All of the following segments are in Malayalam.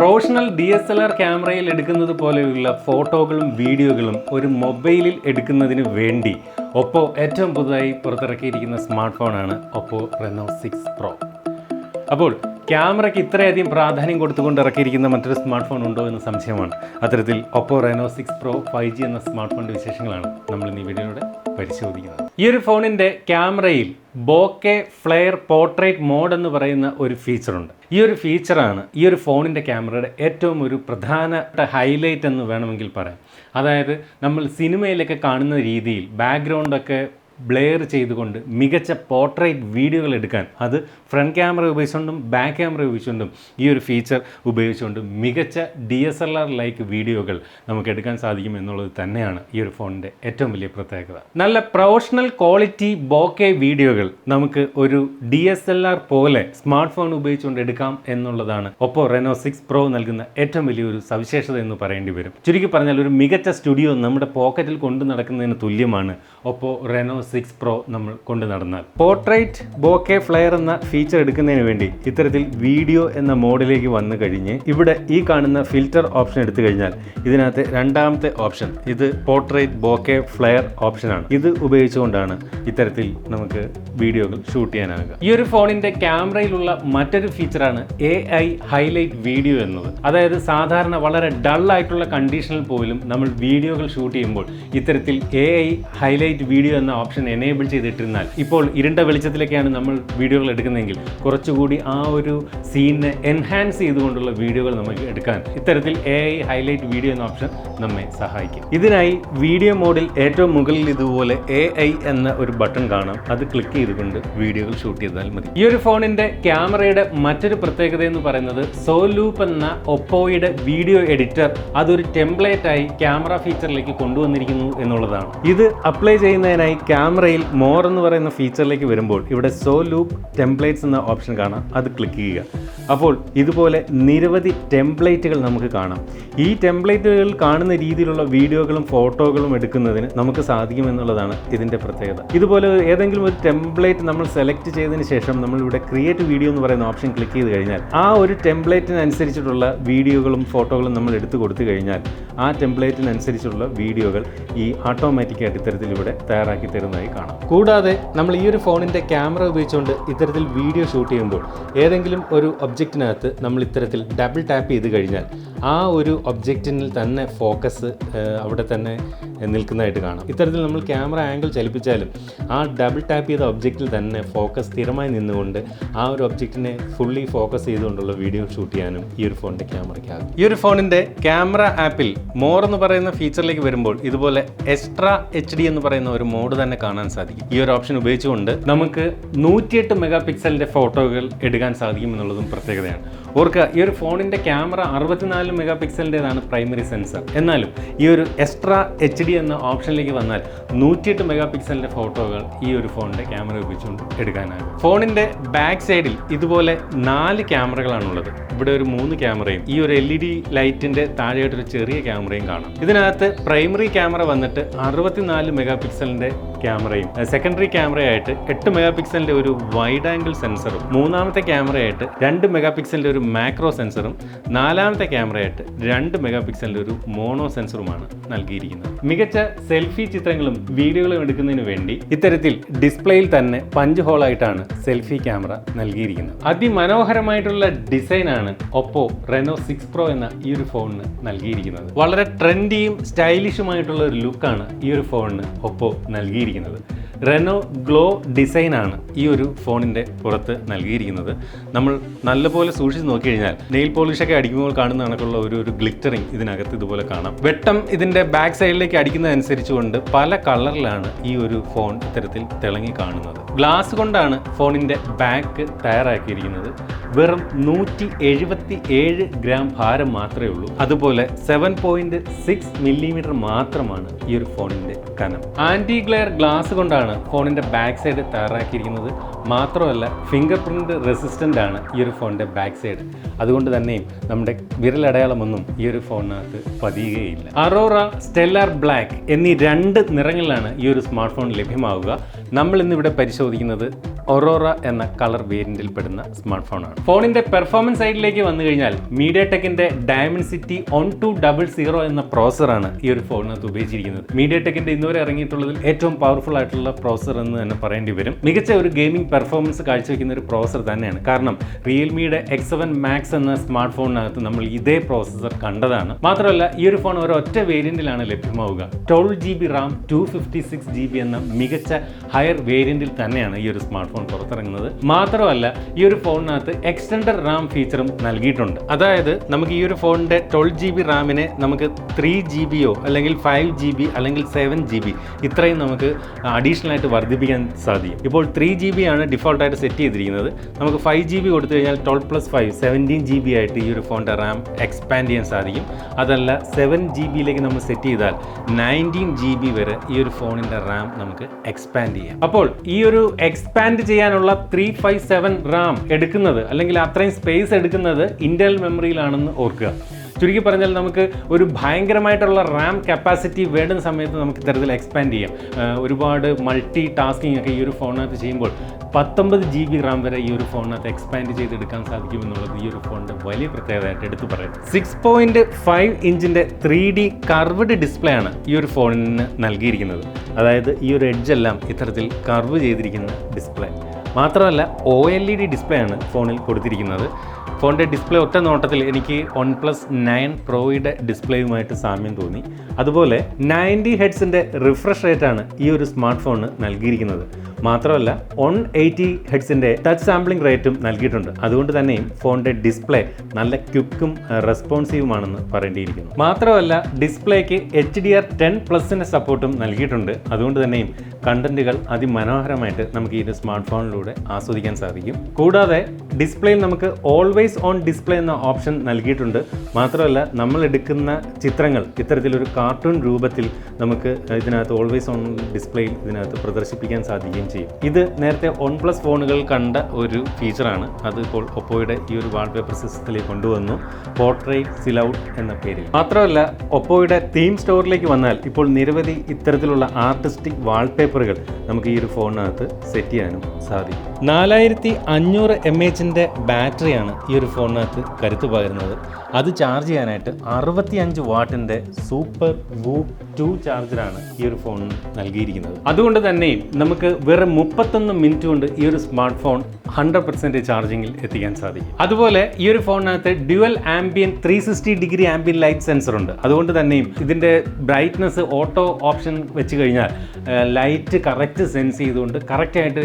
പ്രൊഫഷണൽ DSLR ക്യാമറയിൽ എടുക്കുന്നത് പോലെയുള്ള ഫോട്ടോകളും വീഡിയോകളും ഒരു മൊബൈലിൽ എടുക്കുന്നതിന് വേണ്ടി OPPO ഏറ്റവും പുതുതായി പുറത്തിറക്കിയിരിക്കുന്ന സ്മാർട്ട് ഫോണാണ് OPPO Reno6 Pro. അപ്പോൾ ക്യാമറയ്ക്ക് ഇത്രയധികം പ്രാധാന്യം കൊടുത്തുകൊണ്ട് ഇറക്കിയിരിക്കുന്ന മറ്റൊരു സ്മാർട്ട് ഫോൺ ഉണ്ടോ എന്ന് സംശയമാണ്. അത്തരത്തിൽ OPPO Reno6 Pro 5G എന്ന സ്മാർട്ട് ഫോണിൻ്റെ വിശേഷങ്ങളാണ് നമ്മൾ ഇന്ന് ഈ വീഡിയോയിലൂടെ പരിശോധിക്കുന്നത്. ഈ ഒരു ഫോണിൻ്റെ ക്യാമറയിൽ ബോക്കെ ഫ്ലെയർ പോർട്രേറ്റ് മോഡ് എന്ന് പറയുന്ന ഒരു ഫീച്ചറുണ്ട്. ഈ ഒരു ഫീച്ചറാണ് ഈ ഒരു ഫോണിൻ്റെ ക്യാമറയുടെ ഏറ്റവും ഒരു പ്രധാന ഹൈലൈറ്റ് എന്ന് വേണമെങ്കിൽ പറയാം. അതായത് നമ്മൾ സിനിമയിലൊക്കെ കാണുന്ന രീതിയിൽ ബാക്ക്ഗ്രൗണ്ടൊക്കെ ബ്ലെയർ ചെയ്തുകൊണ്ട് മികച്ച പോർട്രേറ്റ് വീഡിയോകൾ എടുക്കാൻ അത് ഫ്രണ്ട് ക്യാമറ ഉപയോഗിച്ചുകൊണ്ടും ബാക്ക് ക്യാമറ ഉപയോഗിച്ചുകൊണ്ടും ഈ ഒരു ഫീച്ചർ ഉപയോഗിച്ചുകൊണ്ട് മികച്ച DSLR ലൈക്ക് വീഡിയോകൾ നമുക്ക് എടുക്കാൻ സാധിക്കും എന്നുള്ളത് തന്നെയാണ് ഈ ഒരു ഫോണിൻ്റെ ഏറ്റവും വലിയ പ്രത്യേകത. നല്ല പ്രൊഫഷണൽ ക്വാളിറ്റി ബോക്കെ വീഡിയോകൾ നമുക്ക് ഒരു DSLR പോലെ സ്മാർട്ട് ഫോൺ ഉപയോഗിച്ചുകൊണ്ട് എടുക്കാം എന്നുള്ളതാണ് OPPO Reno6 Pro നൽകുന്ന ഏറ്റവും വലിയൊരു സവിശേഷത എന്ന് പറയേണ്ടി വരും. ചുരുക്കി പറഞ്ഞാൽ ഒരു മികച്ച സ്റ്റുഡിയോ നമ്മുടെ പോക്കറ്റിൽ കൊണ്ടു നടക്കുന്നതിന് തുല്യമാണ് OPPO Reno6 Pro നമ്മൾ കൊണ്ടു നടന്നാൽ. പോർട്രേറ്റ് ബോക്കെ ഫ്ലെയർ എന്ന ഫീച്ചർ എടുക്കുന്നതിന് വേണ്ടി ഇത്തരത്തിൽ വീഡിയോ എന്ന മോഡിലേക്ക് വന്നു കഴിഞ്ഞ് ഇവിടെ ഈ കാണുന്ന ഫിൽറ്റർ ഓപ്ഷൻ എടുത്തു കഴിഞ്ഞാൽ ഇതിനകത്ത് രണ്ടാമത്തെ ഓപ്ഷൻ ഇത് പോർട്രേറ്റ് ബോക്കെ ഫ്ലെയർ ഓപ്ഷനാണ്. ഇത് ഉപയോഗിച്ചുകൊണ്ടാണ് ഇത്തരത്തിൽ നമുക്ക് വീഡിയോകൾ ഷൂട്ട് ചെയ്യാനാകുക. ഈ ഒരു ഫോണിന്റെ ക്യാമറയിലുള്ള മറ്റൊരു ഫീച്ചറാണ് AI ഹൈലൈറ്റ് വീഡിയോ എന്നത്. അതായത് സാധാരണ വളരെ ഡൾ ആയിട്ടുള്ള കണ്ടീഷനിൽ പോലും നമ്മൾ വീഡിയോകൾ ഷൂട്ട് ചെയ്യുമ്പോൾ ഇത്തരത്തിൽ AI ഹൈലൈറ്റ് വീഡിയോ എന്ന ഓപ്ഷൻ എനേബിൾ ചെയ്തിട്ടിരുന്നാൽ ഇപ്പോൾ ഇരുണ്ട വെളിച്ചത്തിലൊക്കെയാണ് നമ്മൾ വീഡിയോകൾ എടുക്കുന്നതെങ്കിൽ കുറച്ചുകൂടി ആ ഒരു സീനിനെ എൻഹാൻസ് ചെയ്തുകൊണ്ടുള്ള വീഡിയോകൾ നമുക്ക് എടുക്കാൻ ഇത്തരത്തിൽ AI ഹൈലൈറ്റ് വീഡിയോ എന്ന ഓപ്ഷൻ നമ്മെ സഹായിക്കും. ഇതിനായി വീഡിയോ മോഡിൽ ഏറ്റവും മുകളിൽ ഇതുപോലെ AI എന്ന ഒരു ബട്ടൺ കാണാം. അത് ക്ലിക്ക് ചെയ്തുകൊണ്ട് വീഡിയോകൾ ഷൂട്ട് ചെയ്താൽ മതി. ഈ ഒരു ഫോണിന്റെ ക്യാമറയുടെ മറ്റൊരു പ്രത്യേകത എന്ന് പറയുന്നത് സോലൂപ്പ് എന്ന ഒപ്പോയുടെ വീഡിയോ എഡിറ്റർ അതൊരു ടെംപ്ലേറ്റ് ആയി ക്യാമറ ഫീച്ചറിലേക്ക് കൊണ്ടുവന്നിരിക്കുന്നു എന്നുള്ളതാണ്. ഇത് അപ്ലൈ ചെയ്യുന്നതിനായി ക്യാമറയിൽ മോർ എന്ന് പറയുന്ന ഫീച്ചറിലേക്ക് വരുമ്പോൾ ഇവിടെ സോ ലൂപ്പ് ടെംപ്ലേറ്റ്സ് എന്ന ഓപ്ഷൻ കാണാം. അത് ക്ലിക്ക് ചെയ്യുക. അപ്പോൾ ഇതുപോലെ നിരവധി ടെംപ്ലേറ്റുകൾ നമുക്ക് കാണാം. ഈ ടെംപ്ലേറ്റുകൾ കാണുന്ന രീതിയിലുള്ള വീഡിയോകളും ഫോട്ടോകളും എടുക്കുന്നതിന് നമുക്ക് സാധിക്കുമെന്നുള്ളതാണ് ഇതിൻ്റെ പ്രത്യേകത. ഇതുപോലെ ഏതെങ്കിലും ഒരു ടെംപ്ലേറ്റ് നമ്മൾ സെലക്ട് ചെയ്തതിന് ശേഷം നമ്മൾ ഇവിടെ ക്രിയേറ്റ് വീഡിയോ എന്ന് പറയുന്ന ഓപ്ഷൻ ക്ലിക്ക് ചെയ്ത് കഴിഞ്ഞാൽ ആ ഒരു ടെംപ്ലേറ്റിനനുസരിച്ചിട്ടുള്ള വീഡിയോകളും ഫോട്ടോകളും നമ്മൾ എടുത്തു കൊടുത്തു കഴിഞ്ഞാൽ ആ ടെംപ്ലേറ്റിനനുസരിച്ചുള്ള വീഡിയോകൾ ഈ ഓട്ടോമാറ്റിക്കായിട്ട് ഇത്തരത്തിൽ ഇവിടെ തയ്യാറാക്കി തരുന്നതായി കാണാം. കൂടാതെ നമ്മൾ ഈ ഒരു ഫോണിൻ്റെ ക്യാമറ ഉപയോഗിച്ചുകൊണ്ട് ഇത്തരത്തിൽ വീഡിയോ ഷൂട്ട് ചെയ്യുമ്പോൾ ഏതെങ്കിലും ഒരു ഒബ്ജക്റ്റിനകത്ത് നമ്മൾ ഇത്തരത്തിൽ ഡബിൾ ടാപ്പ് ചെയ്ത് കഴിഞ്ഞാൽ ആ ഒരു ഒബ്ജക്റ്റിനിൽ തന്നെ ഫോക്കസ് അവിടെ തന്നെ നിൽക്കുന്നതായിട്ട് കാണാം. ഇത്തരത്തിൽ നമ്മൾ ക്യാമറ ആംഗിൾ ചലിപ്പിച്ചാലും ആ ഡബിൾ ടാപ്പ് ചെയ്ത ഒബ്ജക്റ്റിൽ തന്നെ ഫോക്കസ് സ്ഥിരമായി നിന്നുകൊണ്ട് ആ ഒരു ഒബ്ജക്റ്റിനെ ഫുള്ളി ഫോക്കസ് ചെയ്തുകൊണ്ടുള്ള വീഡിയോ ഷൂട്ട് ചെയ്യാനും ഈ ഒരു ഫോണിൻ്റെ ക്യാമറയ്ക്കാകും. ഈ ഒരു ഫോണിൻ്റെ ക്യാമറ ആപ്പിൽ മോർ എന്ന് പറയുന്ന ഫീച്ചറിലേക്ക് വരുമ്പോൾ ഇതുപോലെ എക്സ്ട്രാ HD എന്ന് പറയുന്ന ഒരു മോഡ് തന്നെ കാണാൻ സാധിക്കും. ഈ ഒരു ഓപ്ഷൻ ഉപയോഗിച്ചുകൊണ്ട് നമുക്ക് 108 മെഗാ പിക്സലിൻ്റെ ഫോട്ടോകൾ എടുക്കാൻ സാധിക്കും എന്നുള്ളതും പ്രത്യേകതയാണ്. ഓർക്കുക, ഈ ഒരു ഫോണിൻ്റെ ക്യാമറ 64 മെഗാ പിക്സലിൻ്റെതാണ് പ്രൈമറി സെൻസർ. എന്നാലും ഈ ഒരു എക്സ്ട്രാ HD എന്ന ഓപ്ഷനിലേക്ക് വന്നാൽ 108 മെഗാ പിക്സലിൻ്റെ ഫോട്ടോകൾ ഈ ഒരു ഫോണിൻ്റെ ക്യാമറ ഉപയോഗിച്ചുകൊണ്ട് എടുക്കാനാകും. ഫോണിൻ്റെ ബാക്ക് സൈഡിൽ ഇതുപോലെ 4 ക്യാമറകളാണുള്ളത്. ഇവിടെ ഒരു 3 ക്യാമറയും ഈ ഒരു LED ലൈറ്റിൻ്റെ താഴെയായിട്ടൊരു ചെറിയ ക്യാമറയും കാണാം. ഇതിനകത്ത് പ്രൈമറി ക്യാമറ വന്നിട്ട് 64 മെഗാ പിക്സലിൻ്റെ ക്യാമറയും സെക്കൻഡറി ക്യാമറയായിട്ട് 8 മെഗാ പിക്സലിൻ്റെ ഒരു വൈഡ് ആംഗിൾ സെൻസറും മൂന്നാമത്തെ ക്യാമറയായിട്ട് 2 മെഗാ പിക്സലിൻ്റെ ഒരു മാക്രോ സെൻസറും നാലാമത്തെ ക്യാമറയായിട്ട് 2 മെഗാ പിക്സലിൻ്റെ ഒരു മോണോ സെൻസറുമാണ് നൽകിയിരിക്കുന്നത്. മികച്ച സെൽഫി ചിത്രങ്ങളും വീഡിയോകളും എടുക്കുന്നതിന് വേണ്ടി ഇത്തരത്തിൽ ഡിസ്പ്ലേയിൽ തന്നെ പഞ്ച് ഹോളായിട്ടാണ് സെൽഫി ക്യാമറ നൽകിയിരിക്കുന്നത്. അതിമനോഹരമായിട്ടുള്ള ഡിസൈനാണ് OPPO Reno6 Pro എന്ന ഈ ഒരു ഫോണിന് നൽകിയിരിക്കുന്നത്. വളരെ ട്രെൻഡിയും സ്റ്റൈലിഷുമായിട്ടുള്ള ഒരു ലുക്കാണ് ഈ ഒരു ഫോണിന് OPPO നൽകിയിരിക്കുന്നത്. റെനോ ഗ്ലോ ഡിസൈനാണ് ഈ ഒരു ഫോണിൻ്റെ പുറത്ത് നൽകിയിരിക്കുന്നത്. നമ്മൾ നല്ലപോലെ സൂക്ഷിച്ച് നോക്കി കഴിഞ്ഞാൽ നെയിൽ പോളിഷൊക്കെ അടിക്കുമ്പോൾ കാണുന്ന കണക്കുള്ള ഒരു ഗ്ലിറ്ററിങ് ഇതിനകത്ത് ഇതുപോലെ കാണാം. വെട്ടം ഇതിൻ്റെ ബാക്ക് സൈഡിലേക്ക് അടിക്കുന്നതനുസരിച്ചുകൊണ്ട് പല കളറിലാണ് ഈ ഒരു ഫോൺ ഇത്തരത്തിൽ തിളങ്ങി കാണുന്നത്. ഗ്ലാസ് കൊണ്ടാണ് ഫോണിൻ്റെ ബാക്ക് തയ്യാറാക്കിയിരിക്കുന്നത്. വെറും 177 ഗ്രാം ഭാരം മാത്രമേ ഉള്ളൂ. അതുപോലെ 7.6 മില്ലിമീറ്റർ മാത്രമാണ് ഈ ഒരു ഫോണിൻ്റെ കനം. ആൻറ്റി ഗ്ലെയർ ഗ്ലാസ് കൊണ്ടാണ് ഫോണിൻ്റെ ബാക്ക് സൈഡ് തയ്യാറാക്കിയിരിക്കുന്നത്. മാത്രമല്ല ഫിംഗർ പ്രിൻറ്റ് റെസിസ്റ്റൻ്റ് ആണ് ഈ ഒരു ഫോണിൻ്റെ ബാക്ക് സൈഡ്. അതുകൊണ്ട് തന്നെയും നമ്മുടെ വിരലടയാളമൊന്നും ഈ ഒരു ഫോണിനകത്ത് പതിയുകയില്ല. അറോറ, സ്റ്റെല്ലാർ ബ്ലാക്ക് എന്നീ 2 നിറങ്ങളിലാണ് ഈ ഒരു സ്മാർട്ട് ഫോൺ ലഭ്യമാവുക. നമ്മൾ ഇന്നിവിടെ പരിശോധിക്കുന്നത് ഒറോറ എന്ന കളർ വേരിയൻറ്റിൽ പെടുന്ന സ്മാർട്ട് ഫോണാണ്. ഫോണിൻ്റെ പെർഫോമൻസ് സൈഡിലേക്ക് വന്നു കഴിഞ്ഞാൽ മീഡിയടെക്കിൻ്റെ ഡയമൻസിറ്റി 1200 എന്ന പ്രോസറാണ് ഈ ഒരു ഫോണിനകത്ത് ഉപയോഗിച്ചിരിക്കുന്നത്. മീഡിയടെക്കിൻ്റെ ഇന്നുവരെ ഇറങ്ങിയിട്ടുള്ളതിൽ ഏറ്റവും പവർഫുൾ ആയിട്ടുള്ള പ്രോസർ എന്ന് തന്നെ പറയേണ്ടി വരും. മികച്ച ഒരു ഗെയിമിംഗ് പെർഫോമൻസ് കാഴ്ചവെക്കുന്ന ഒരു പ്രോസർ തന്നെയാണ്. കാരണം റിയൽമിയുടെ X7 Max എന്ന സ്മാർട്ട് ഫോണിനകത്ത് നമ്മൾ ഇതേ പ്രോസസർ കണ്ടതാണ്. മാത്രമല്ല ഈ ഒരു ഫോൺ ഒരൊറ്റ വേരിയന്റിലാണ് ലഭ്യമാവുക. 12GB RAM 256GB എന്ന മികച്ച ഹയർ വേരിയന്റിൽ തന്നെയാണ് ഈ ഒരു സ്മാർട്ട് ഫോൺ പുറത്തിറങ്ങുന്നത്. മാത്രമല്ല ഈ ഒരു ഫോണിനകത്ത് എക്സ്റ്റൻഡഡ് റാം ഫീച്ചറും നൽകിയിട്ടുണ്ട്. അതായത് നമുക്ക് ഈ ഒരു ഫോണിന്റെ 12GB റാമിനെ നമുക്ക് 3GBയോ അല്ലെങ്കിൽ 5GB അല്ലെങ്കിൽ 7GB ഇത്രയും നമുക്ക് അഡീഷണൽ ആയിട്ട് വർദ്ധിപ്പിക്കാൻ സാധിക്കും. ഇപ്പോൾ 3GB ആണ് ഡിഫോൾട്ടായിട്ട് സെറ്റ് ചെയ്തിരിക്കുന്നത്. നമുക്ക് 5GB കൊടുത്തു കഴിഞ്ഞാൽ 12+5 17GB ആയിട്ട് ഈ ഒരു ഫോണിന്റെ റാം എക്സ്പാൻഡ് ചെയ്യാൻ സാധിക്കും. അതല്ല 7GBയിലേക്ക് നമ്മൾ സെറ്റ് ചെയ്താൽ 19GB വരെ ഈ ഒരു ഫോണിന്റെ റാം നമുക്ക് എക്സ്പാൻഡ് ചെയ്യാം. അപ്പോൾ ഈ ഒരു എക്സ്പാൻഡ് ചെയ്യാനുള്ള 357 റാം എടുക്കുന്നത് അല്ലെങ്കിൽ അത്രയും സ്പേസ് എടുക്കുന്നത് ഇന്റർണൽ മെമ്മറിയിലാണെന്ന് ഓർക്കുക. ചുരുക്കി പറഞ്ഞാൽ നമുക്ക് ഒരു ഭയങ്കരമായിട്ടുള്ള റാം കപ്പാസിറ്റി വേണ്ടുന്ന സമയത്ത് നമുക്ക് ഇത്തരത്തിൽ എക്സ്പാൻഡ് ചെയ്യാം. ഒരുപാട് മൾട്ടി ടാസ്കിങ് ഒക്കെ ഈ ഒരു ഫോണിനകത്ത് ചെയ്യുമ്പോൾ 19GB റാം വരെ ഈ ഒരു ഫോണിനകത്ത് എക്സ്പാൻഡ് ചെയ്തെടുക്കാൻ സാധിക്കുമെന്നുള്ളത് ഈ ഒരു ഫോണിൻ്റെ വലിയ പ്രത്യേകതയായിട്ട് എടുത്തു പറയാം. 6.5 ഇഞ്ചിൻ്റെ 3D കർവ്ഡ് ഡിസ്പ്ലേ ആണ് ഈ ഒരു ഫോണിന് നൽകിയിരിക്കുന്നത്. അതായത് ഈ ഒരു എഡ്ജെല്ലാം ഇത്തരത്തിൽ കർവ് ചെയ്തിരിക്കുന്ന ഡിസ്പ്ലേ. മാത്രമല്ല OLED ഡിസ്പ്ലേ ആണ് ഫോണിൽ കൊടുത്തിരിക്കുന്നത്. ഫോണിൻ്റെ ഡിസ്പ്ലേ ഒറ്റ നോട്ടത്തിൽ എനിക്ക് OnePlus 9 Proയുടെ ഡിസ്പ്ലേയുമായിട്ട് സാമ്യം തോന്നി. അതുപോലെ 90 ഹെഡ്സിൻ്റെ റിഫ്രഷ് റേറ്റാണ് ഈ ഒരു സ്മാർട്ട് ഫോണിന് നൽകിയിരിക്കുന്നത്. മാത്രമല്ല 180 ഹെഡ്സിൻ്റെ ടച്ച് സാമ്പിളിംഗ് റേറ്റും നൽകിയിട്ടുണ്ട്. അതുകൊണ്ട് തന്നെയും ഫോണിൻ്റെ ഡിസ്പ്ലേ നല്ല ക്വിക്കും റെസ്പോൺസീവുമാണെന്ന് പറയേണ്ടിയിരിക്കുന്നു. മാത്രമല്ല ഡിസ്പ്ലേക്ക് HDR10+ൻ്റെ സപ്പോർട്ടും നൽകിയിട്ടുണ്ട്. അതുകൊണ്ട് തന്നെയും കണ്ടന്റുകൾ അതിമനോഹരമായിട്ട് നമുക്ക് ഈ ഒരു സ്മാർട്ട് ഫോണിലൂടെ ആസ്വദിക്കാൻ സാധിക്കും. കൂടാതെ ഡിസ്പ്ലേയിൽ നമുക്ക് ഓൾവേസ് ഓൺ ഡിസ്പ്ലേ എന്ന ഓപ്ഷൻ നൽകിയിട്ടുണ്ട്. മാത്രമല്ല നമ്മൾ എടുക്കുന്ന ചിത്രങ്ങൾ ഇത്തരത്തിലൊരു കാർട്ടൂൺ രൂപത്തിൽ നമുക്ക് ഇതിനകത്ത് ഓൾവേസ് ഓൺ ഡിസ്പ്ലേയിൽ ഇതിനകത്ത് പ്രദർശിപ്പിക്കാൻ സാധിക്കുകയും ചെയ്യും. ഇത് നേരത്തെ OnePlus ഫോണുകൾ കണ്ട ഒരു ഫീച്ചറാണ്. അത് ഇപ്പോൾ ഒപ്പോയുടെ ഈ ഒരു വാൾപേപ്പർ സിസ്റ്റത്തിലേക്ക് കൊണ്ടുവന്നു, പോർട്രേറ്റ് സിലൗട്ട് എന്ന പേരിൽ. മാത്രമല്ല ഒപ്പോയുടെ തീം സ്റ്റോറിലേക്ക് വന്നാൽ ഇപ്പോൾ നിരവധി ഇത്തരത്തിലുള്ള ആർട്ടിസ്റ്റിക് വാൾപേപ്പറുകൾ നമുക്ക് ഈ ഒരു ഫോണിനകത്ത് സെറ്റ് ചെയ്യാനും സാധിക്കും. 4500 mAh ബാറ്ററിയാണ് ഈ ഒരു ഫോണിനകത്ത് കരുത്ത് പകരുന്നത്. അത് ചാർജ് ചെയ്യാനായിട്ട് 65 വാട്ടിൻ്റെ സൂപ്പർ വൂപ്പ് 2 ചാർജറാണ് ഈ ഒരു ഫോണിന് നൽകിയിരിക്കുന്നത്. അതുകൊണ്ട് തന്നെയും നമുക്ക് വെറും 31 മിനിറ്റ് കൊണ്ട് ഈ ഒരു സ്മാർട്ട് ഫോൺ 100% ചാർജിങ്ങിൽ എത്തിക്കാൻ സാധിക്കും. അതുപോലെ ഈ ഒരു ഫോണിനകത്ത് dual ambient 360 degree ambient light sensor ഉണ്ട്. അതുകൊണ്ട് തന്നെയും ഇതിൻ്റെ ബ്രൈറ്റ്നസ് ഓട്ടോ ഓപ്ഷൻ വെച്ച് കഴിഞ്ഞാൽ ലൈറ്റ് കറക്റ്റ് സെൻസ് ചെയ്തുകൊണ്ട് കറക്റ്റായിട്ട്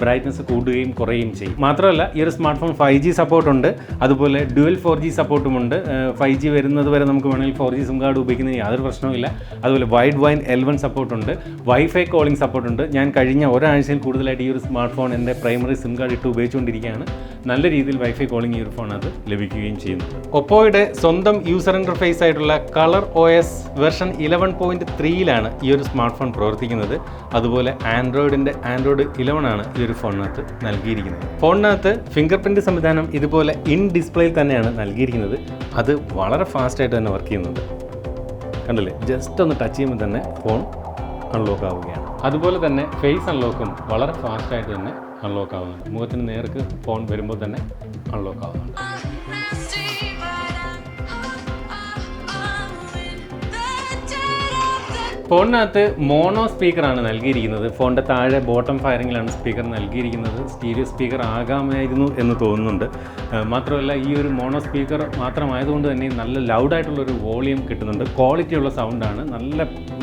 ബ്രൈറ്റ്നസ് കൂടുകയും കുറയുകയും ചെയ്യും. മാത്രമല്ല ഈ ഒരു സ്മാർട്ട് ഫോൺ 5G സപ്പോർട്ടുണ്ട്. അതുപോലെ ഡ്യുവൽ 4G സപ്പോർട്ടും ഉണ്ട്. 5G വരുന്നത് വരെ നമുക്ക് വേണമെങ്കിൽ 4G സിം കാർഡ് ഉപയോഗിക്കുന്നതിന് യാതൊരു പ്രശ്നവുമില്ല. അതുപോലെ വൈഡ് വൈൻ L1 സപ്പോർട്ടുണ്ട്. വൈഫൈ കോളിംഗ് സപ്പോർട്ടുണ്ട്. ഞാൻ കഴിഞ്ഞ ഒരാഴ്ചയിൽ കൂടുതലായിട്ട് ഈ ഒരു സ്മാർട്ട് ഫോൺ എൻ്റെ പ്രൈമറി സിം കാർഡ് ഇട്ട് ഉപയോഗിച്ചുകൊണ്ടിരിക്കുകയാണ്. നല്ല രീതിയിൽ വൈഫൈ കോളിംഗ് ഈ ഒരു ഫോൺ അത് ലഭിക്കുകയും ചെയ്യുന്നു. ഒപ്പോയുടെ സ്വന്തം യൂസർ ഇൻ്റർഫേസ് ആയിട്ടുള്ള കളർ OS വെർഷൻ 11.3യിലാണ് ഈ ഒരു സ്മാർട്ട് ഫോൺ പ്രവർത്തിക്കുന്നത്. അതുപോലെ ആൻഡ്രോയിഡ് 11 ആണ് ഈ ഒരു ഫോണിനകത്ത് നൽകിയിരിക്കുന്നത്. ഫോണിനകത്ത് ഫിംഗർ പ്രിൻറ്റ് സംവിധാനം ഇതുപോലെ ഇൻ ഡിസ്പ്ലേയിൽ തന്നെയാണ് നൽകിയിരിക്കുന്നത്. അത് വളരെ ഫാസ്റ്റായിട്ട് തന്നെ വർക്ക് ചെയ്യുന്നുണ്ട്. കണ്ടില്ലേ, ജസ്റ്റ് ഒന്ന് ടച്ച് ചെയ്യുമ്പോൾ തന്നെ ഫോൺ അൺലോക്ക് ആവുകയാണ്. അതുപോലെ തന്നെ ഫേസ് അൺലോക്കും വളരെ ഫാസ്റ്റായിട്ട് തന്നെ അൺലോക്ക് ആവുന്നുണ്ട്. മുഖത്തിന് നേർക്ക് ഫോൺ വരുമ്പോൾ തന്നെ അൺലോക്ക് ആവുന്നുണ്ട്. ഫോണിനകത്ത് മോണോ സ്പീക്കറാണ് നൽകിയിരിക്കുന്നത്. ഫോണിൻ്റെ താഴെ ബോട്ടം ഫയറിങ്ങിലാണ് സ്പീക്കർ നൽകിയിരിക്കുന്നത്. സ്റ്റീരിയോ സ്പീക്കർ ആകാമായിരുന്നു എന്ന് തോന്നുന്നുണ്ട്. മാത്രമല്ല ഈ ഒരു മോണോ സ്പീക്കർ മാത്രമായതുകൊണ്ട് തന്നെ നല്ല ലൗഡായിട്ടുള്ളൊരു വോളിയം കിട്ടുന്നുണ്ട്. ക്വാളിറ്റിയുള്ള സൗണ്ടാണ്.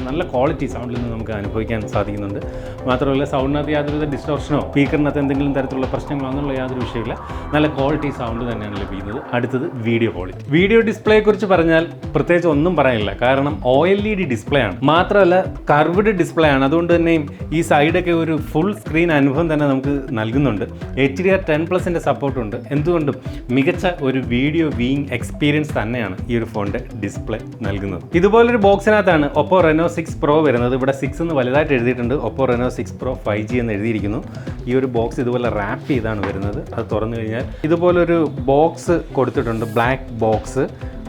നല്ല ക്വാളിറ്റി സൗണ്ടിൽ നിന്ന് നമുക്ക് അനുഭവിക്കാൻ സാധിക്കുന്നുണ്ട്. മാത്രമല്ല സൗണ്ടിനകത്ത് യാതൊരുവിധ ഡിസ്റ്റോർഷനോ സ്പീക്കറിനകത്ത് എന്തെങ്കിലും തരത്തിലുള്ള പ്രശ്നങ്ങളോ എന്നുള്ള യാതൊരു വിഷയമില്ല. നല്ല ക്വാളിറ്റി സൗണ്ട് തന്നെയാണ് ലഭിക്കുന്നത്. അടുത്തത് വീഡിയോ ക്വാളിറ്റി. വീഡിയോ ഡിസ്പ്ലേയെ കുറിച്ച് പറഞ്ഞാൽ പ്രത്യേകിച്ച് ഒന്നും പറയാനില്ല. കാരണം OLED ഡിസ്പ്ലേ ആണ്. മാത്രമല്ല കർവ്ഡ് ഡിസ്പ്ലേ ആണ്. അതുകൊണ്ട് തന്നെ ഈ സൈഡൊക്കെ ഒരു ഫുൾ സ്ക്രീൻ അനുഭവം തന്നെ നമുക്ക് നൽകുന്നുണ്ട്. HDR10+ൻ്റെ സപ്പോർട്ടുണ്ട്. എന്തുകൊണ്ടും മികച്ച ഒരു വീഡിയോ വ്യൂയിങ് എക്സ്പീരിയൻസ് തന്നെയാണ് ഈ ഒരു ഫോണിൻ്റെ ഡിസ്പ്ലേ നൽകുന്നത്. ഇതുപോലൊരു ബോക്സിനകത്താണ് OPPO Reno6 Pro വരുന്നത്. ഇവിടെ 6 എന്ന് വലുതായിട്ട് എഴുതിയിട്ടുണ്ട്. OPPO Reno6 Pro 5G എന്ന് എഴുതിയിരിക്കുന്നു. ഈ ഒരു ബോക്സ് ഇതുപോലെ റാപ്പ് ചെയ്താണ് വരുന്നത്. അത് തുറന്നു കഴിഞ്ഞാൽ ഇതുപോലൊരു ബോക്സ് കൊടുത്തിട്ടുണ്ട്, ബ്ലാക്ക് ബോക്സ്.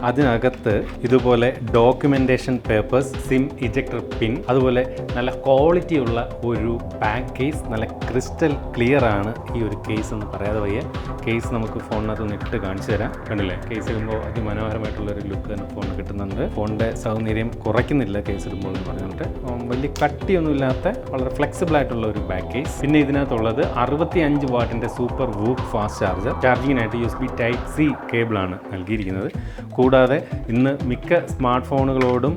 അതിനകത്ത് ഇതുപോലെ ഡോക്യുമെൻറ്റേഷൻ പേപ്പേഴ്സ്, സിം ഇജക്ടർ പിൻ, അതുപോലെ നല്ല ക്വാളിറ്റി ഉള്ള ഒരു ബാക്ക് കേസ്. നല്ല ക്രിസ്റ്റൽ ക്ലിയർ ആണ് ഈ ഒരു കേസ് എന്ന് പറയാതെ വയ്യ. കേസ് നമുക്ക് ഫോണിനകത്ത് ഒന്ന് ഇട്ട് കാണിച്ചു തരാം. കണ്ടില്ലേ, കേസ് ഇടുമ്പോൾ അതിമനോഹരമായിട്ടുള്ളൊരു ലുക്ക് തന്നെ ഫോണിന് കിട്ടുന്നുണ്ട്. ഫോണിൻ്റെ സൗന്ദര്യം കുറയ്ക്കുന്നില്ല കേസ് ഇടുമ്പോൾ എന്ന് പറഞ്ഞിട്ട്. വലിയ കട്ടിയൊന്നുമില്ലാത്ത വളരെ ഫ്ലെക്സിബിൾ ആയിട്ടുള്ള ഒരു ബാക്ക് കേസ്. പിന്നെ ഇതിനകത്തുള്ളത് 65 വാട്ടിൻ്റെ സൂപ്പർ വൂക്ക് ഫാസ്റ്റ് ചാർജർ. ചാർജിങ്ങിനായിട്ട് USB Type-C കേബിളാണ് നൽകിയിരിക്കുന്നത്. കൂടാതെ ഇന്ന് മിക്ക സ്മാർട്ട് ഫോണുകളോടും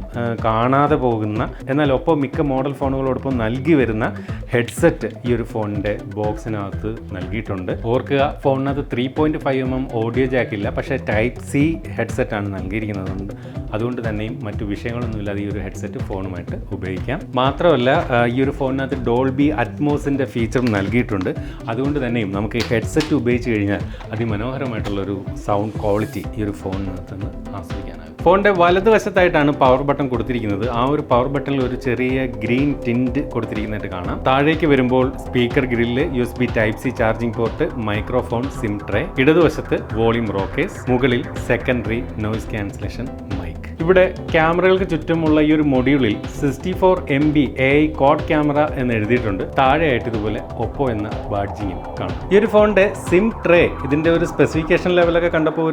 കാണാതെ പോകുന്ന, എന്നാൽ ഒപ്പം മിക്ക മോഡൽ ഫോണുകളോടൊപ്പം നൽകി വരുന്ന ഹെഡ്സെറ്റ് ഈ ഒരു ഫോണിൻ്റെ ബോക്സിനകത്ത് നൽകിയിട്ടുണ്ട്. ഓർക്കുക, ഫോണിനകത്ത് 3.5mm ഓഡിയോ ജാക്ക് ഇല്ല, പക്ഷേ Type-C ഹെഡ്സെറ്റാണ് നൽകിയിരിക്കുന്നത്. അതുകൊണ്ട് തന്നെയും മറ്റു വിഷയങ്ങളൊന്നുമില്ലാതെ ഈ ഒരു ഹെഡ്സെറ്റ് ഫോണുമായിട്ട് ഉപയോഗിക്കാം. മാത്രമല്ല ഈ ഒരു ഫോണിനകത്ത് ഡോൾബി അറ്റ്മോസിൻ്റെ ഫീച്ചറും നൽകിയിട്ടുണ്ട്. അതുകൊണ്ട് തന്നെയും നമുക്ക് ഈ ഹെഡ്സെറ്റ് ഉപയോഗിച്ച് കഴിഞ്ഞാൽ അതിമനോഹരമായിട്ടുള്ളൊരു സൗണ്ട് ക്വാളിറ്റി ഈ ഒരു ഫോണിനകത്ത് നിന്ന് ആസ്വദിക്കാനാകും. ഫോണിൻ്റെ വലതുവശത്തായിട്ടാണ് പവർ ബട്ടൺ കൊടുത്തിരിക്കുന്നത്. ആ ഒരു പവർ ബട്ടണിൽ ഒരു ചെറിയ ഗ്രീൻ ടിൻറ്റ് കൊടുത്തിരിക്കുന്നതായിട്ട് കാണാം. താഴേക്ക് വരുമ്പോൾ speaker grill, USB Type-C charging port, microphone, sim tray. ഇടതുവശത്ത് വോളിയം റോക്കേഴ്സ്, മുകളിൽ സെക്കൻഡറി നോയിസ് ക്യാൻസലേഷൻ മൈക്ക്. ഇവിടെ ക്യാമറകൾക്ക് ചുറ്റുമുള്ള ഈ ഒരു മൊഡ്യൂളിൽ 64 MB AI ക്വാഡ് ക്യാമറ എന്ന് എഴുതിയിട്ടുണ്ട്. താഴെയായിട്ട് ഇതുപോലെ ഒപ്പോ എന്ന ബാഡ്ജിങ്ങും കാണും. ഈ ഒരു ഫോണിൻ്റെ സിം ട്രേ, ഇതിൻ്റെ ഒരു സ്പെസിഫിക്കേഷൻ ലെവലൊക്കെ കണ്ടപ്പോൾ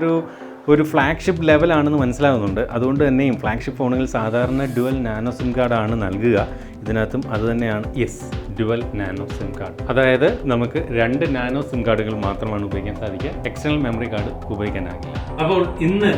ഒരു ഫ്ലാഗ്ഷിപ്പ് ലെവലാണെന്ന് മനസ്സിലാകുന്നുണ്ട്. അതുകൊണ്ട് തന്നെയും ഫ്ലാഗ്ഷിപ്പ് ഫോണുകൾ സാധാരണ ഡ്യുവൽ നാനോ സിം കാർഡാണ് നൽകുക. ഇതിനകത്തും അതുതന്നെയാണ്. ഡ്യുവൽ നാനോ സിം കാർഡ്, അതായത് നമുക്ക് 2 നാനോ സിം കാർഡുകൾ മാത്രമാണ് ഉപയോഗിക്കാൻ സാധിക്കുക. എക്സ്റ്റേണൽ മെമ്മറി കാർഡ് ഉപയോഗിക്കാനാകില്ല. അപ്പോൾ ഇന്ന്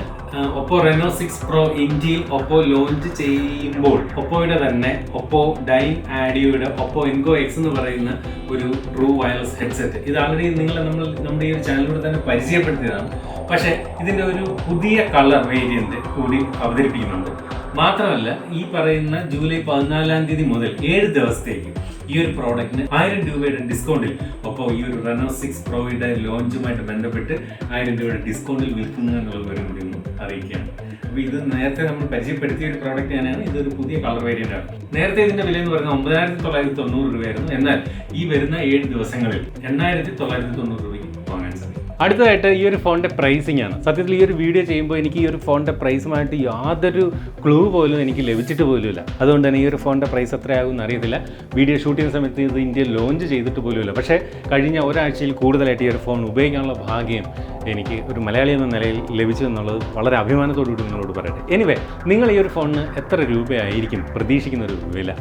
OPPO Reno6 Pro ഇന്ത്യയിൽ OPPO ലോഞ്ച് ചെയ്യുമ്പോൾ OPPOയുടെ തന്നെ OPPO ഡൈൻ ആഡിയോയുടെ OPPO Engo X എന്ന് പറയുന്ന ഒരു ട്രൂ വയർലെസ് ഹെഡ്സെറ്റ്, ഇത് ആൾറെഡി നമ്മുടെ ഈ ഒരു ചാനലിലൂടെ തന്നെ പരിചയപ്പെടുത്തിയതാണ്. പക്ഷേ ഇതിൻ്റെ ഒരു പുതിയ കളർ വേരിയന്റ് കൂടി അവതരിപ്പിക്കുന്നുണ്ട്. മാത്രമല്ല, ഈ പറയുന്ന ജൂലൈ 14 മുതൽ 7 ദിവസത്തേക്ക് ഈ ഒരു പ്രോഡക്റ്റിന് 1000 രൂപയുടെ ഡിസ്കൗണ്ടിൽ ഒപ്പം ഈ ഒരു Reno6 Proയുടെ ലോഞ്ചുമായിട്ട് ബന്ധപ്പെട്ട് 1000 രൂപയുടെ ഡിസ്കൗണ്ടിൽ വിൽക്കുന്നു എന്നുള്ള ഒരു കൂടി ഒന്ന് അറിയിക്കുകയാണ്. അപ്പോൾ ഇത് നേരത്തെ നമ്മൾ പരിചയപ്പെടുത്തിയ ഒരു പ്രോഡക്റ്റ് തന്നെയാണ്. ഇതൊരു പുതിയ കളർ വേരിയന്റ് ആണ്. നേരത്തെ ഇതിന്റെ വില എന്ന് പറയുന്നത് 9990 രൂപയായിരുന്നു. എന്നാൽ ഈ വരുന്ന 7 ദിവസങ്ങളിൽ 8990 രൂപയ്ക്ക് വാങ്ങാൻ സാധിക്കും. അടുത്തതായിട്ട് ഈ ഒരു ഫോണിൻ്റെ പ്രൈസിംഗ് ആണ്. സത്യത്തിൽ ഈ ഒരു വീഡിയോ ചെയ്യുമ്പോൾ എനിക്ക് ഈ ഒരു ഫോണിൻ്റെ പ്രൈസുമായിട്ട് യാതൊരു ക്ലൂ പോലും എനിക്ക് ലഭിച്ചിട്ട് പോലുമില്ല. അതുകൊണ്ട് തന്നെ ഈ ഒരു ഫോണിൻ്റെ പ്രൈസ് എത്രയാകുമെന്ന് അറിയത്തില്ല. വീഡിയോ ഷൂട്ട് ചെയ്യുന്ന സമയത്ത് ഇത് ഇന്ത്യയിൽ ലോഞ്ച് ചെയ്തിട്ട് പോലുമില്ല. പക്ഷേ കഴിഞ്ഞ ഒരാഴ്ചയിൽ കൂടുതലായിട്ട് ഈ ഒരു ഫോൺ ഉപയോഗിക്കാനുള്ള ഭാഗ്യം എനിക്ക് ഒരു മലയാളി എന്ന നിലയിൽ ലഭിച്ചു എന്നുള്ളത് വളരെ അഭിമാനത്തോടുകൂടി നിങ്ങളോട് പറയട്ടെ. എനിവേ, നിങ്ങൾ ഈ ഒരു ഫോണിന് എത്ര രൂപയായിരിക്കും പ്രതീക്ഷിക്കുന്ന ഒരു വില?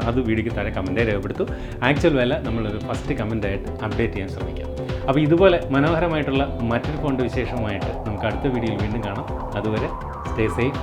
അത് വീഡിയോയ്ക്ക് താഴെ കമൻറ്റായി രേഖപ്പെടുത്തു. ആക്ച്വൽ വില നമ്മളൊരു ഫസ്റ്റ് കമൻറ്റായിട്ട് അപ്ഡേറ്റ് ചെയ്യാൻ ശ്രമിക്കാം. അപ്പോൾ ഇതുപോലെ മനോഹരമായിട്ടുള്ള മറ്റൊരു ഫോണിൻ്റെ വിശേഷമായിട്ട് നമുക്ക് അടുത്ത വീഡിയോയിൽ വീണ്ടും കാണാം. അതുവരെ സ്റ്റേ സേഫ്.